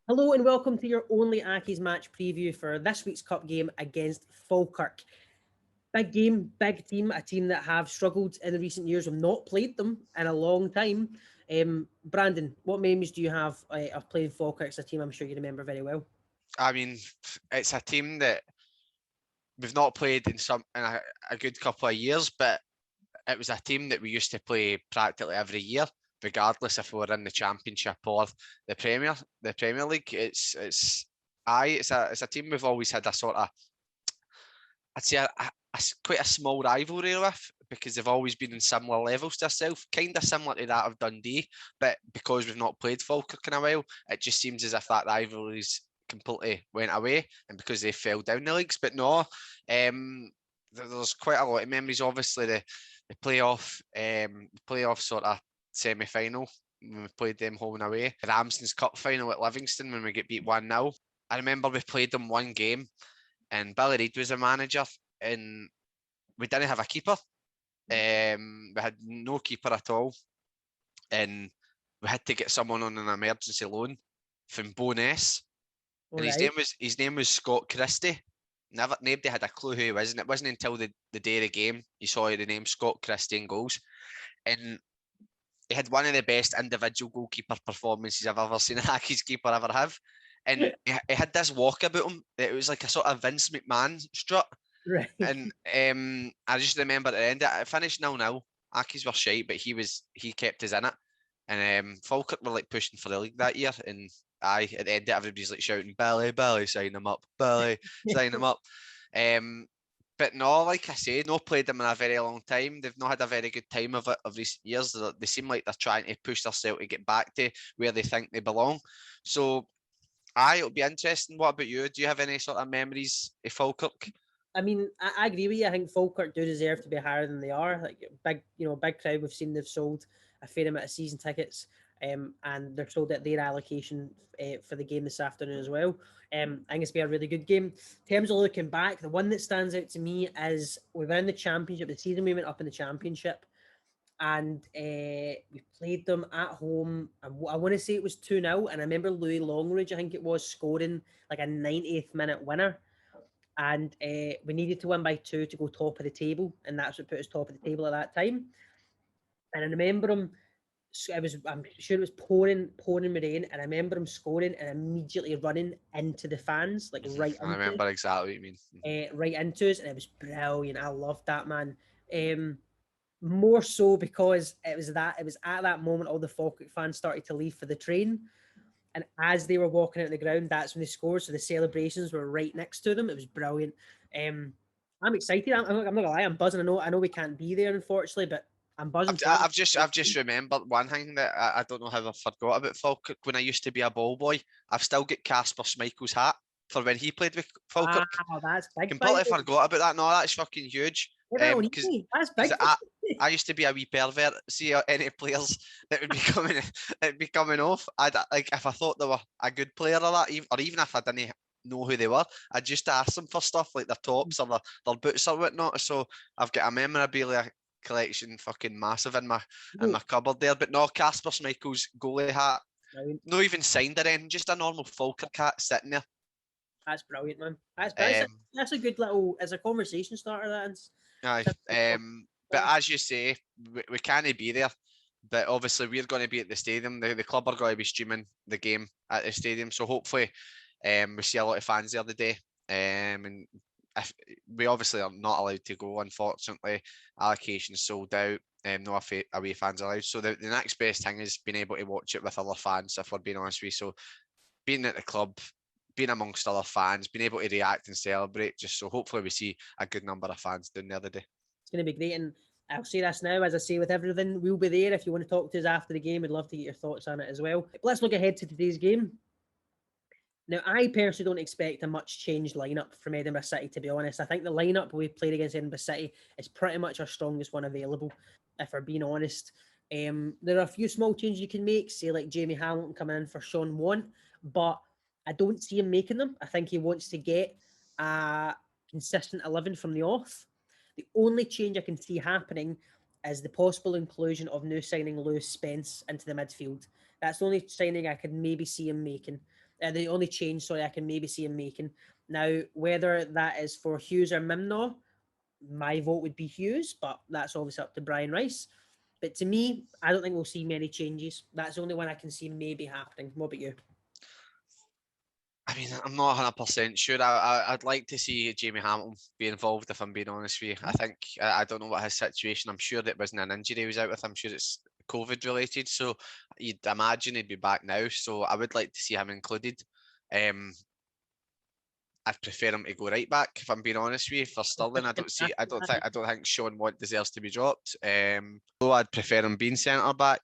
Hello and welcome to your only Accies match preview for this week's cup game against Falkirk. Big game, big team, a team that have struggled in the recent years. We've not played them in a long time. Brandon, what memories do you have of playing Falkirk? It's a team I'm sure you remember very well. I mean, it's a team that we've not played in a good couple of years, but it was a team that we used to play practically every year, regardless if we were in the Championship or the Premier League. It's a team we've always had a sort of, I'd say quite a small rivalry with, because they've always been in similar levels to ourselves, kind of similar to that of Dundee, but because we've not played Falkirk in a while, it just seems as if that rivalry's completely went away, and because they fell down the leagues. But no, there's quite a lot of memories. Obviously, the playoff sort of semi-final when we played them home and away. The Ramsden's Cup final at Livingston when we get beat 1-0. I remember we played them one game, and Billy Reid was a manager, and we didn't have a keeper. We had no keeper at all, and we had to get someone on an emergency loan from Bo'ness. And his name was Scott Christie. Nobody had a clue who he was, and it wasn't until the day of the game you saw the name Scott Christie in goals. And he had one of the best individual goalkeeper performances I've ever seen a Accies keeper ever have. And he had this walk about him. It was like a sort of Vince McMahon strut. Right. And I just remember at the end, it finished 0-0. Accies were shite, but he kept us in it. And Falkirk were like pushing for the league that year. And at the end, everybody's like shouting, Billy, sign him up. Billy, sign him up. But no, like I say, no played them in a very long time. They've not had a very good time of it of recent years. They seem like they're trying to push themselves to get back to where they think they belong. So, it'll be interesting. What about you? Do you have any sort of memories of Falkirk? I mean, I agree with you. I think Falkirk do deserve to be higher than they are. Like big crowd. We've seen they've sold a fair amount of season tickets, and they're sold at their allocation for the game this afternoon as well. I think it's been a really good game. In terms of looking back, the one that stands out to me is we were in the Championship. The season we went up in the Championship, and we played them at home. I want to say it was 2-0, and I remember Louis Longridge, I think it was, scoring like a 90th minute winner. And we needed to win by 2 to go top of the table, and that's what put us top of the table at that time. And I remember him. I'm sure it was pouring rain, and I remember him scoring and immediately running into the fans, like right I into remember exactly what you mean. right into us, and it was brilliant. I loved that, man. More so because it was at that moment all the Falkirk fans started to leave for the train. And as they were walking out the ground, that's when they scored. So the celebrations were right next to them. It was brilliant. I'm excited. I'm not gonna lie. I'm buzzing. I know we can't be there, unfortunately, but I'm buzzing. I've just remembered one thing that I don't know how I forgot about Falkirk. When I used to be a ball boy, I've still got Casper Schmeichel's hat for when he played with Falkirk. Wow, that's big. Completely forgot about that. No, that's fucking huge. Because that's big. I used to be a wee pervert. See any players that would be coming off. I'd like, if I thought they were a good player or that, or even if I didn't know who they were, I'd just ask them for stuff like their tops or their boots or whatnot. So I've got a memorabilia collection fucking massive in my cupboard there. But no, Casper Schmeichel's goalie hat, not even signed or anything, just a normal Falkirk hat sitting there. That's brilliant, man. That's a good little, as a conversation starter. Aye. But as you say, we can't be there. But obviously, we're going to be at the stadium. The club are going to be streaming the game at the stadium. So hopefully, we see a lot of fans the other day. And if we obviously are not allowed to go, unfortunately, allocations sold out. No away fans allowed. So the next best thing is being able to watch it with other fans, if we're being honest with you. So being at the club, being amongst other fans, being able to react and celebrate, just so hopefully we see a good number of fans down the other day. It's going to be great, and I'll say this now, as I say with everything, we'll be there if you want to talk to us after the game. We'd love to get your thoughts on it as well. But let's look ahead to today's game. Now, I personally don't expect a much changed lineup from Edinburgh City, to be honest. I think the lineup we played against Edinburgh City is pretty much our strongest one available, if we're being honest. There are a few small changes you can make, say like Jamie Hamilton coming in for Sean Want, but I don't see him making them. I think he wants to get a consistent 11 from the off. The only change I can see happening is the possible inclusion of new signing Lewis Spence into the midfield. That's the only signing I could maybe see him making. The only change, sorry, I can maybe see him making. Now, whether that is for Hughes or Mimno, my vote would be Hughes, but that's obviously up to Brian Rice. But to me, I don't think we'll see many changes. That's the only one I can see maybe happening. What about you? I mean, I'm not 100% sure. I'd like to see Jamie Hamilton be involved, if I'm being honest with you. I think, I don't know what his situation, I'm sure it wasn't an injury he was out with. I'm sure it's COVID related. So you'd imagine he'd be back now. So I would like to see him included. I'd prefer him to go right back, if I'm being honest with you. For Sterling, I don't think Sean Mont deserves to be dropped. Though I'd prefer him being centre back.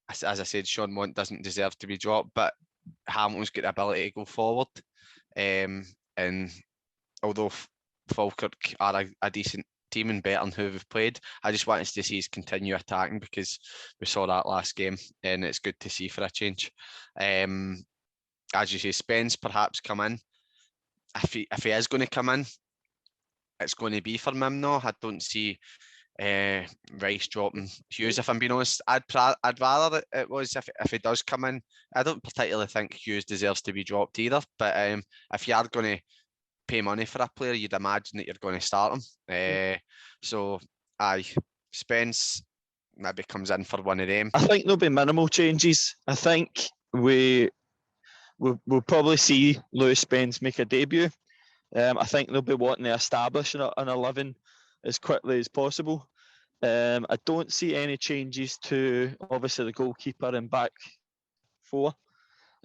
As I said, Sean Mont doesn't deserve to be dropped, but Hamilton's got the ability to go forward. And although Falkirk are a decent team and better than who we've played, I just wanted to see us continue attacking, because we saw that last game and it's good to see for a change. As you say, Spence perhaps come in. If he is going to come in, it's going to be for Mimno. I don't see Rice dropping Hughes, if I'm being honest. I'd rather it was if he does come in. I don't particularly think Hughes deserves to be dropped either, but if you are going to pay money for a player, you'd imagine that you're going to start him. So aye, Spence maybe comes in for one of them. I think there'll be minimal changes. I think we'll probably see Lewis Spence make a debut. I think they'll be wanting to establish an 11 as quickly as possible. I don't see any changes to, obviously, the goalkeeper and back four.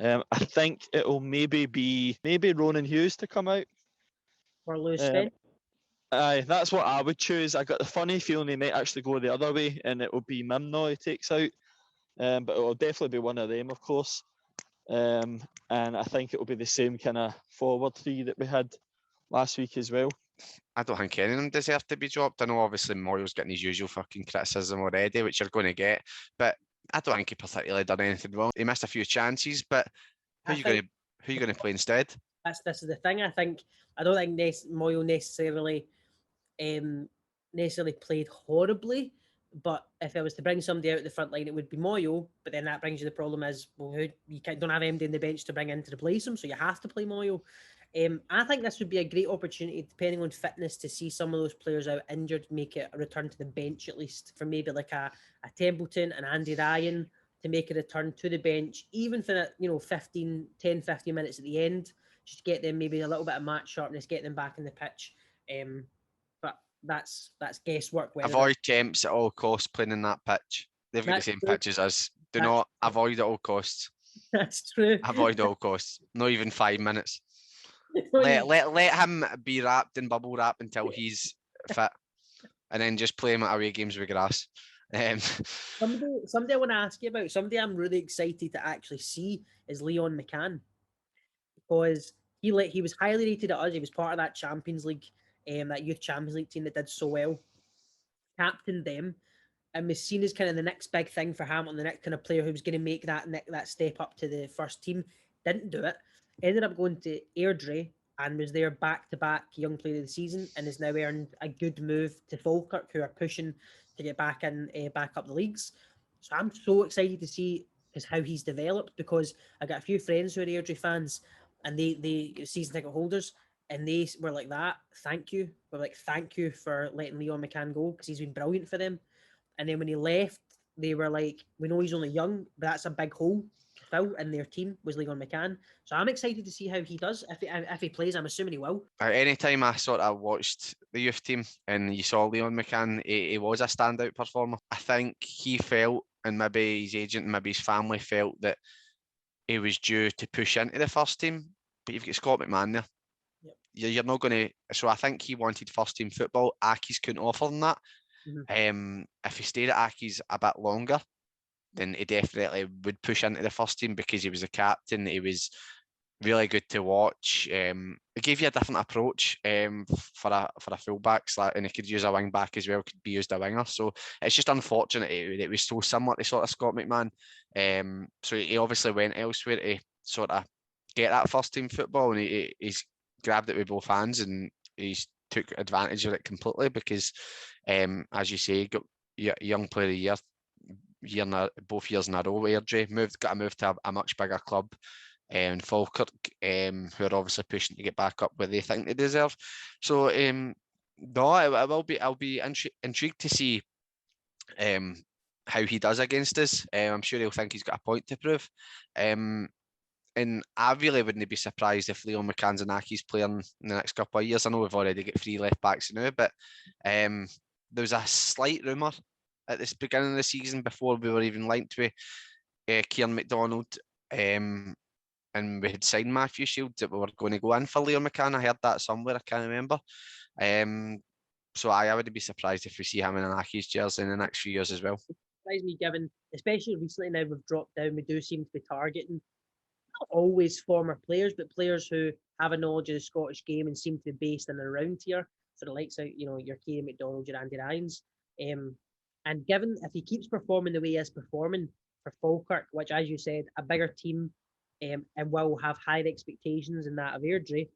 I think it'll maybe be Ronan Hughes to come out. Or Lewis Spence? Aye, that's what I would choose. I got the funny feeling he might actually go the other way, and it will be Mimno he takes out. But it will definitely be one of them, of course. And I think it will be the same kind of forward three that we had last week as well. I don't think any of them deserve to be dropped. I know obviously Moyle's getting his usual fucking criticism already, which you're going to get, but I don't think he particularly done anything wrong. He missed a few chances, but who are you going to play instead? This is the thing. I don't think Moyle necessarily played horribly, but if I was to bring somebody out of the front line, it would be Moyle. But then that brings you the problem is, well, you don't have MD in the bench to bring in to replace him, so you have to play Moyle. I think this would be a great opportunity, depending on fitness, to see some of those players out injured make it a return to the bench, at least for maybe like a Templeton and Andy Ryan to make a return to the bench, even for 10, 15 minutes at the end, just get them maybe a little bit of match sharpness, get them back in the pitch. But that's guesswork. Avoid Temps at all costs playing in that pitch. They've got the same pitch as us. Do not avoid at all costs. That's true. Avoid at all costs. Not even 5 minutes. let him be wrapped in bubble wrap until he's fit, and then just play him at away games with grass. Somebody I want to ask you about, somebody I'm really excited to actually see is Leon McCann, because he was highly rated at us. He was part of that Champions League, that youth Champions League team that did so well. Captained them, and was seen as kind of the next big thing for Hamilton, the next kind of player who was going to make that step up to the first team. Didn't do it. Ended up going to Airdrie and was there back-to-back Young Player of the Season, and has now earned a good move to Falkirk, who are pushing to get back up the leagues. So I'm so excited to see how he's developed, because I got a few friends who are Airdrie fans, and they season ticket holders, and they were like that. Thank you. We're like, thank you for letting Leon McCann go, because he's been brilliant for them. And then when he left, they were like, we know he's only young, but that's a big hole to fill in their team, was Leon McCann. So I'm excited to see how he does. If he plays, I'm assuming he will. Anytime I sort of watched the youth team and you saw Leon McCann, he was a standout performer. I think he felt, and maybe his agent and maybe his family felt, that he was due to push into the first team, but you've got Scott McMahon there. Yep. You're not going to... So I think he wanted first team football. Accies couldn't offer him that. Mm-hmm. If he stayed at Accies a bit longer, then he definitely would push into the first team, because he was a captain. He was really good to watch. It gave you a different approach for a fullback, and he could use a wing back as well, could be used a winger. So it's just unfortunate it was so similar to sort of Scott McMahon. So he obviously went elsewhere to sort of get that first team football, and he's grabbed it with both hands, and he's took advantage of it completely, because as you say, got Young Player of the Year both years in a row. Airdrie got a move to a much bigger club, and Falkirk, who are obviously pushing to get back up where they think they deserve. So no, I'll be intrigued to see how he does against us. I'm sure he'll think he's got a point to prove. And I really wouldn't be surprised if Leo McCann's and Accies playing in the next couple of years. I know we've already got 3 left backs now, but there was a slight rumour at the beginning of the season before we were even linked with Kieran McDonald, and we had signed Matthew Shields that we were going to go in for Leo McCann. I heard that somewhere, I can't remember. So I wouldn't be surprised if we see him in an Accies jersey in the next few years as well. Surprised me, given, especially recently now we've dropped down, we do seem to be targeting not always former players, but players who have a knowledge of the Scottish game and seem to be based in and around here. So the likes of, your Kieran McDonald, your Andy Ryans. And given if he keeps performing the way he is performing for Falkirk, which, as you said, a bigger team and will have higher expectations than that of Airdrie,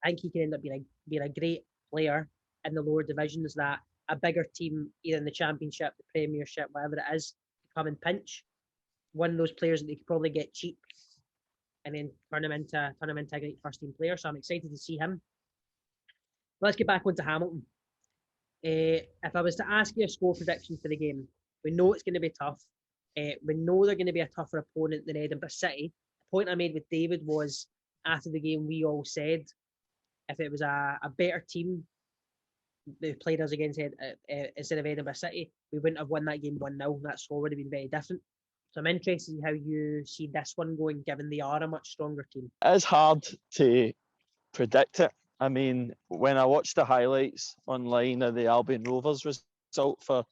I think he can end up being a great player in the lower divisions that a bigger team, either in the Championship, the Premiership, whatever it is, come and pinch. One of those players that they could probably get cheap and then turn him into a great first team player. So I'm excited to see him. Let's get back onto Hamilton. If I was to ask you a score prediction for the game, we know it's going to be tough. We know they're going to be a tougher opponent than Edinburgh City. The point I made with David was after the game, we all said if it was a better team that played us against instead of Edinburgh City, we wouldn't have won that game 1-0. That score would have been very different. So I'm interested in how you see this one going, given they are a much stronger team. It is hard to predict it. I mean, when I watched the highlights online of the Albion Rovers result for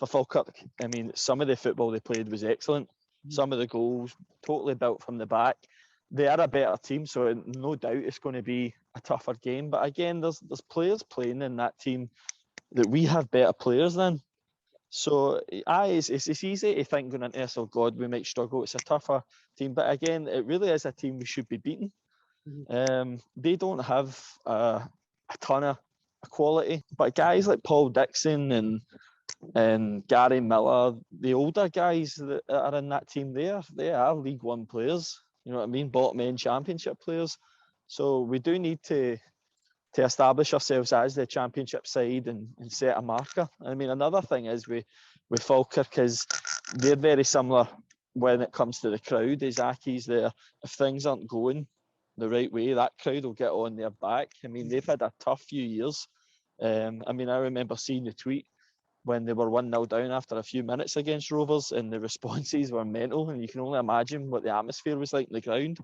Falkirk, I mean, some of the football they played was excellent. Some of the goals totally built from the back. They are a better team, so no doubt it's going to be a tougher game. But again, there's players playing in that team that we have better players than. So it's easy to think going into this, oh God, we might struggle. It's a tougher team. But again, it really is a team we should be beating. They don't have a ton of quality. But guys like Paul Dixon and Gary Miller, the older guys that are in that team, they are League One players. You know what I mean? Bottom end Championship players. So we do need to establish ourselves as the Championship side and set a marker. I mean, another thing is with Falkirk is they're very similar when it comes to the crowd. As Accies there, if things aren't going the right way, that crowd will get on their back. I mean, they've had a tough few years. I mean, I remember seeing the tweet when they were 1-0 down after a few minutes against Rovers, and the responses were mental, and you can only imagine what the atmosphere was like on the ground.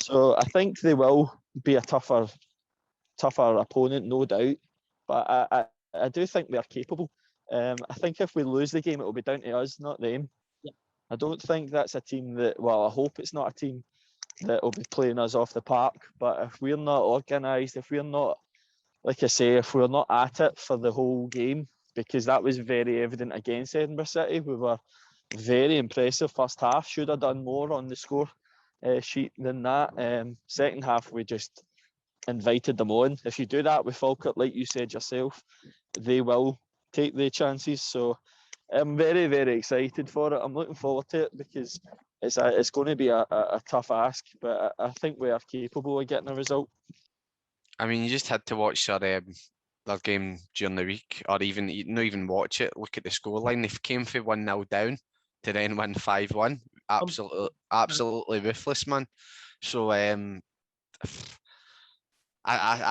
So I think they will be a tougher opponent, no doubt. But I do think they're capable. I think if we lose the game, it will be down to us, not them. Yeah. I don't think that's a team that, well, I hope it's not a team that will be playing us off the park. But if we're not organised, if we're not, like I say, if we're not at it for the whole game, because that was very evident against Edinburgh City. We were very impressive first half. Should have done more on the score sheet than that. Second half, we just invited them on. If you do that with Falkirk, like you said yourself, they will take the chances. So I'm very, very excited for it. I'm looking forward to it because it's going to be a tough ask, but I think we are capable of getting a result. I mean, you just had to watch their game during the week, or even not even watch it. Look at the scoreline. They came from 1-0 down to then win 5-1. Absolutely ruthless, man. So I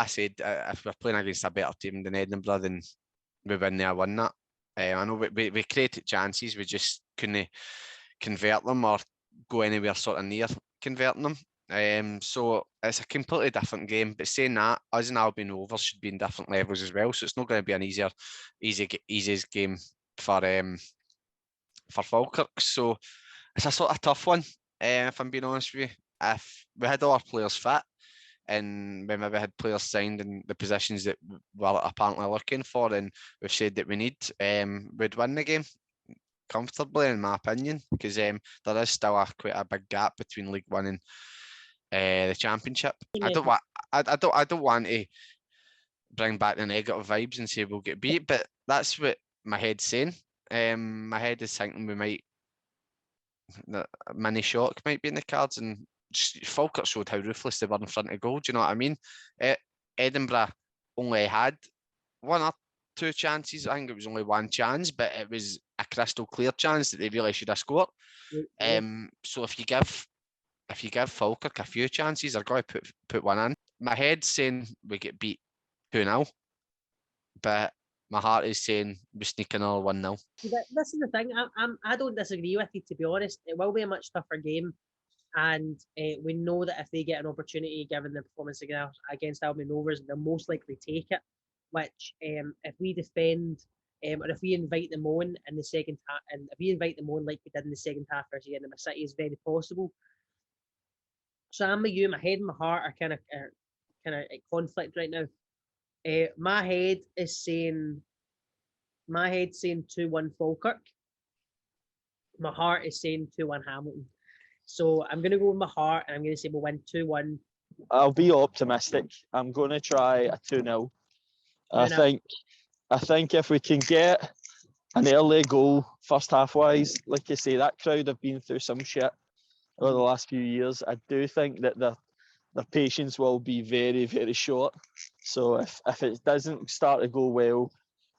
said if we're playing against a better team than Edinburgh, then we win there, win that. I know we created chances, we just couldn't convert them or go anywhere sort of near converting them. So it's a completely different game. But saying that, us and Albion Rovers should be in different levels as well. So it's not going to be an easiest game for Falkirk. So it's a sort of tough one. If I'm being honest with you, if we had all our players fit and we maybe had players signed in the positions that we're apparently looking for, and we've said that we need, we'd win the game comfortably, in my opinion, because there is still quite a big gap between League One and the Championship. I don't want to bring back the negative vibes and say we'll get beat, but that's what my head's saying. My head is thinking we might, the mini shock might be in the cards, and Falkirk showed how ruthless they were in front of goal. Do you know what I mean? Edinburgh only had 1 or 2 chances. I think it was only 1 chance, but it was a crystal clear chance that they really should have scored. So if you give Falkirk a few chances, they're going to put one in. My head's saying we get beat 2-0, but my heart is saying we sneak another 1-0. This is the thing. I don't disagree with you, to be honest. It will be a much tougher game, and we know that if they get an opportunity, given the performance against Albion Rovers, they'll most likely take it. Which, if we defend, or if we invite them on in the second half, and if we invite them on like we did in the second half versus Edinburgh City, is very possible. So I'm with you. My head and my heart are kind of at conflict right now. My head's saying 2-1 Falkirk. My heart is saying 2-1 Hamilton. So I'm going to go with my heart, and I'm going to say we'll win 2-1. I'll be optimistic. I'm going to try a 2-0. I think if we can get an early goal first half wise, like you say, that crowd have been through some shit over the last few years. I do think that their patience will be very, very short. So if it doesn't start to go well,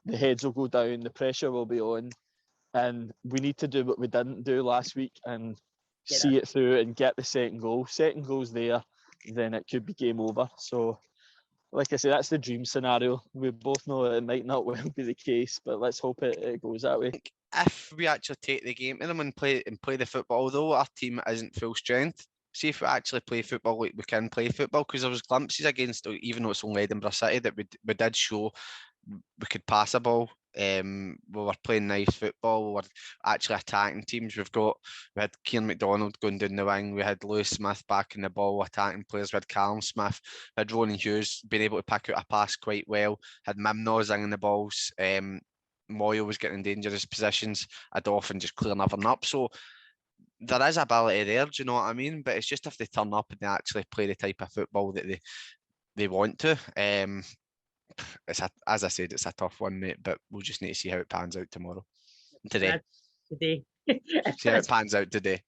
the heads will go down, the pressure will be on, and we need to do what we didn't do last week and see it through and get the second goal. Second goal's there, then it could be game over. So, like I say, that's the dream scenario. We both know it might not well be the case, but let's hope it goes that way. If we actually take the game to them and play the football, though our team isn't full strength, see if we actually play football like we can play football, because there was glimpses against, even though it's only Edinburgh City, that we did show we could pass a ball. We were playing nice football. We were actually attacking teams. We had Kieran McDonald going down the wing. We had Lewis Smith back in the ball, attacking players. We had Callum Smith. We had Ronan Hughes being able to pick out a pass quite well. Had Mimnos in the balls. Moyle was getting in dangerous positions. I'd often just clear nothing up. So there is ability there, do you know what I mean? But it's just if they turn up and they actually play the type of football that they want to. As I said, it's a tough one, mate, but we'll just need to see how it pans out today. See how it pans out today.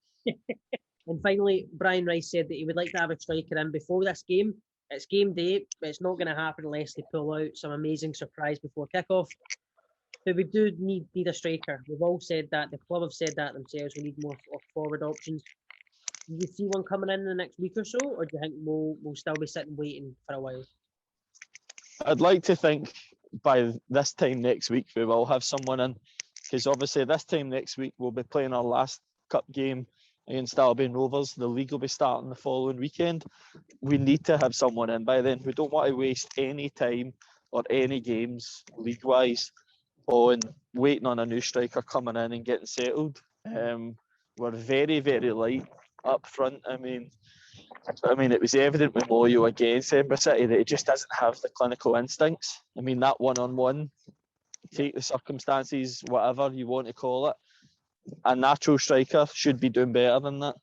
And finally, Brian Rice said that he would like to have a striker in before this game. It's game day, but it's not going to happen unless they pull out some amazing surprise before kickoff. But we do need a striker. We've all said that. The club have said that themselves. We need more forward options. Do you see one coming in the next week or so, or do you think we'll still be sitting waiting for a while? I'd like to think by this time next week we will have someone in, because obviously this time next week we'll be playing our last cup game against Albion Rovers. The league will be starting the following weekend. We need to have someone in by then. We don't want to waste any time or any games league-wise on waiting on a new striker coming in and getting settled. We're very, very light up front. I mean, it was evident with Moyo against Edinburgh City that he just doesn't have the clinical instincts. I mean, that one-on-one, take the circumstances, whatever you want to call it, a natural striker should be doing better than that.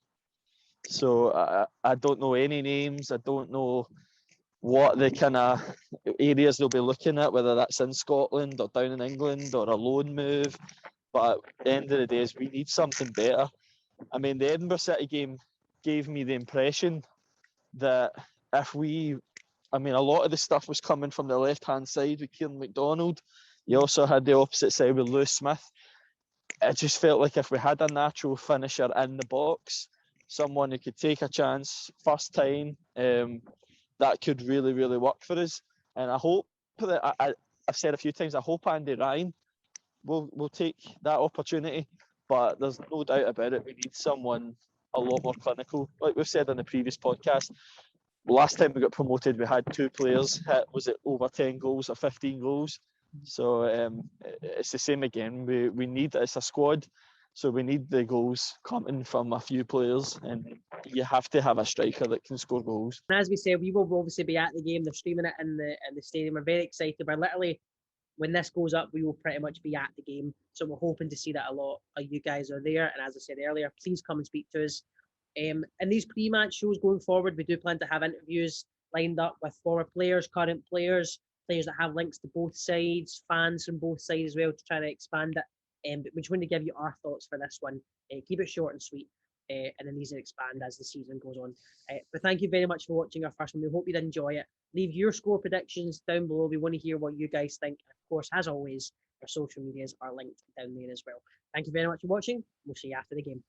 So I don't know any names. I don't know what the kind of areas they'll be looking at, whether that's in Scotland or down in England or a loan move. But at the end of the day, we need something better. I mean, the Edinburgh City game gave me the impression that a lot of the stuff was coming from the left-hand side with Kieran McDonald. You also had the opposite side with Lewis Smith. It just felt like if we had a natural finisher in the box, someone who could take a chance first time, that could really, really work for us. And I hope that, I've said a few times, I hope Andy Ryan will take that opportunity. But there's no doubt about it, we need someone a lot more clinical. Like we've said on the previous podcast, last time we got promoted, we had 2 players hit, was it over 10 goals or 15 goals? So it's the same again. We need, it's a squad, so we need the goals coming from a few players, and you have to have a striker that can score goals. And as we said, we will obviously be at the game. They're streaming it in the stadium. We're very excited. We're literally, when this goes up, we will pretty much be at the game. So we're hoping to see that a lot of you guys are there. And as I said earlier, please come and speak to us. In these pre-match shows going forward, we do plan to have interviews lined up with former players, current players that have links to both sides, fans from both sides as well, to try to expand it. But we just want to give you our thoughts for this one. Keep it short and sweet. and then these will expand as the season goes on. But thank you very much for watching our first one. We hope you did enjoy it. Leave your score predictions down below. We want to hear what you guys think. Of course, as always, our social medias are linked down there as well. Thank you very much for watching. We'll see you after the game.